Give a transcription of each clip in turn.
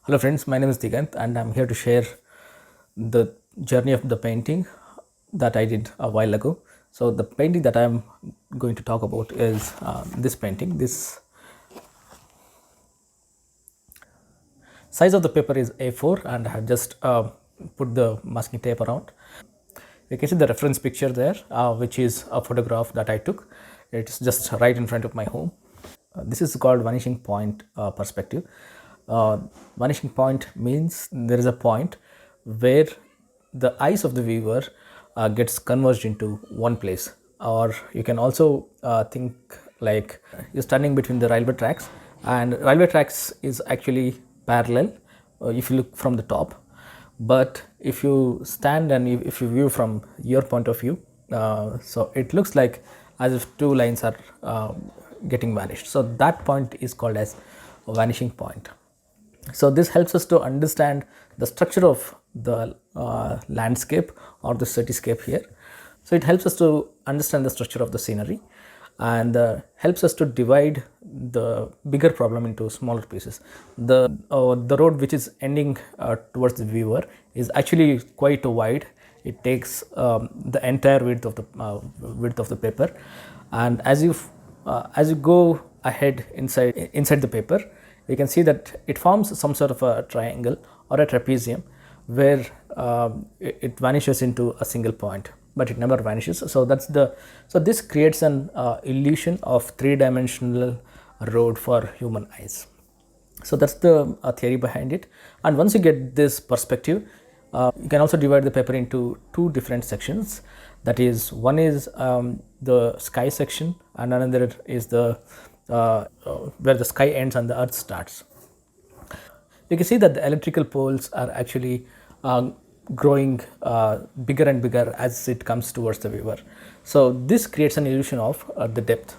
Hello friends, my name is Digant and I'm here to share the journey of the painting that I did a while ago. So the painting that I'm going to talk about is this painting. This size of the paper is A4 and I have just put the masking tape around. You can see the reference picture there, which is a photograph that I took. It's just right in front of my home. This is called vanishing point perspective. Uh, Vanishing point means there is a point where the eyes of the viewer gets converged into one place, or you can also think like you're standing between the railway tracks, and railway tracks is actually parallel if you look from the top. But if you stand and if you view from your point of view, so it looks like as if two lines are getting vanished. So that point is called as a vanishing point. So this helps us to understand the structure of the landscape or the cityscape here. So it helps us to understand the structure of the scenery and helps us to divide the bigger problem into smaller pieces. The road which is ending towards the viewer is actually quite wide. It takes the entire width of the paper, and as you go ahead inside the paper, you can see that it forms some sort of a triangle or a trapezium where it vanishes into a single point, but it never vanishes. So this creates an illusion of three-dimensional road for human eyes. So that's the theory behind it. And once you get this perspective, you can also divide the paper into two different sections. That is, one is the sky section, and another is the where the sky ends and the earth starts. You can see that the electrical poles are actually growing bigger and bigger as it comes towards the viewer. So this creates an illusion of the depth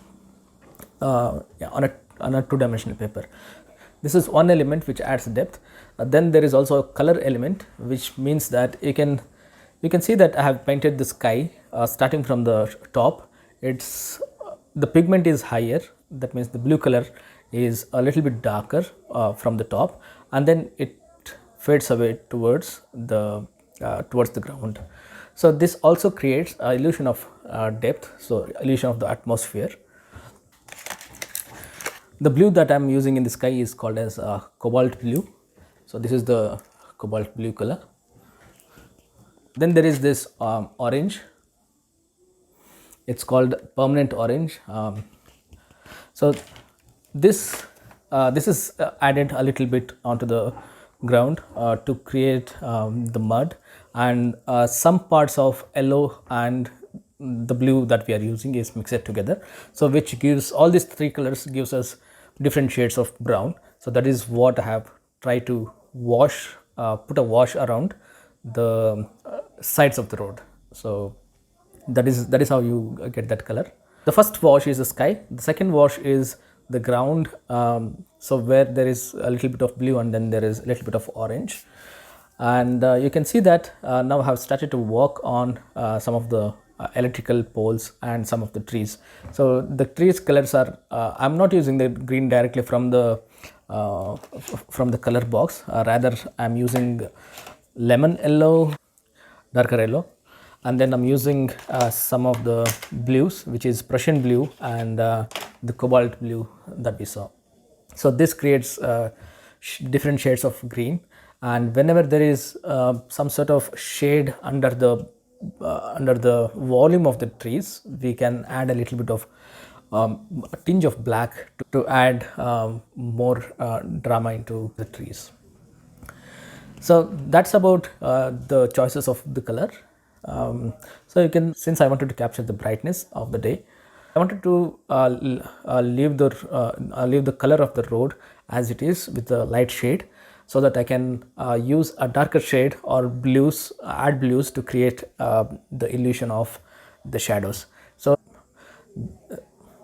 on a two-dimensional paper. This is one element which adds depth. Then there is also a color element, which means that you can see that I have painted the sky starting from the top. It's the pigment is higher. That means the blue color is a little bit darker from the top, and then it fades away towards the ground. So this also creates an illusion of depth, so illusion of the atmosphere. The blue that I am using in the sky is called as cobalt blue. So this is the cobalt blue color. Then there is this orange. It's called permanent orange. So this is added a little bit onto the ground to create the mud, and some parts of yellow and the blue that we are using is mixed together. So which gives all these three colors gives us different shades of brown. So that is what I have tried to wash, put a wash around the sides of the road. So that is how you get that color. The first wash is the sky. The second wash is the ground. So where there is a little bit of blue and then there is a little bit of orange. And you can see that now I have started to walk on some of the electrical poles and some of the trees. So the trees colors are, I'm not using the green directly from the color box. Rather, I'm using lemon yellow, darker yellow, and then I'm using some of the blues, which is Prussian blue and the cobalt blue that we saw. So this creates different shades of green, and whenever there is some sort of shade under the volume of the trees, we can add a little bit of a tinge of black to add more drama into the trees. So that's about the choices of the color. So you can, since I wanted to capture the brightness of the day, I wanted to leave the color of the road as it is with the light shade, so that I can use a darker shade or blues, add blues to create the illusion of the shadows. So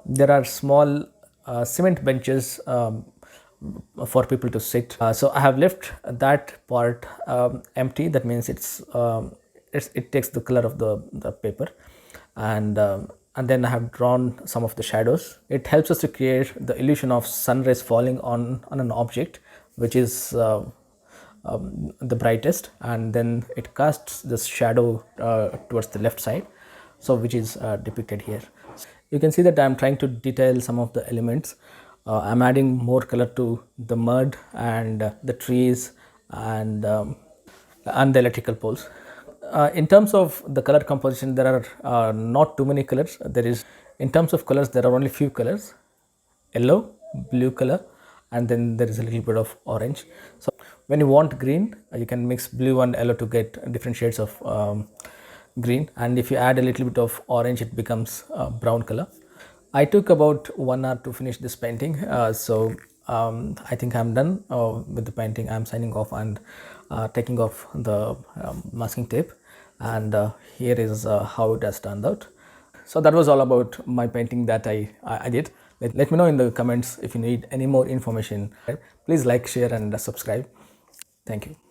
there are small cement benches for people to sit. So I have left that part empty. That means it takes the color of the paper, and then I have drawn some of the shadows. It helps us to create the illusion of sunrays falling on an object which is the brightest, and then it casts this shadow towards the left side, so which is depicted here. You can see that I'm trying to detail some of the elements. I'm adding more color to the mud and the trees and the electrical poles. In terms of the color composition, there are not too many colors. In terms of colors, there are only few colors: yellow, blue color, and then there is a little bit of orange. So when you want green, you can mix blue and yellow to get different shades of green, and if you add a little bit of orange, it becomes brown color. I took about 1 hour to finish this painting, so I think I'm done with the painting. I'm signing off and taking off the masking tape, and here is how it has turned out. So that was all about my painting that I did. Let me know in the comments if you need any more information. Please like, share, and subscribe. Thank you.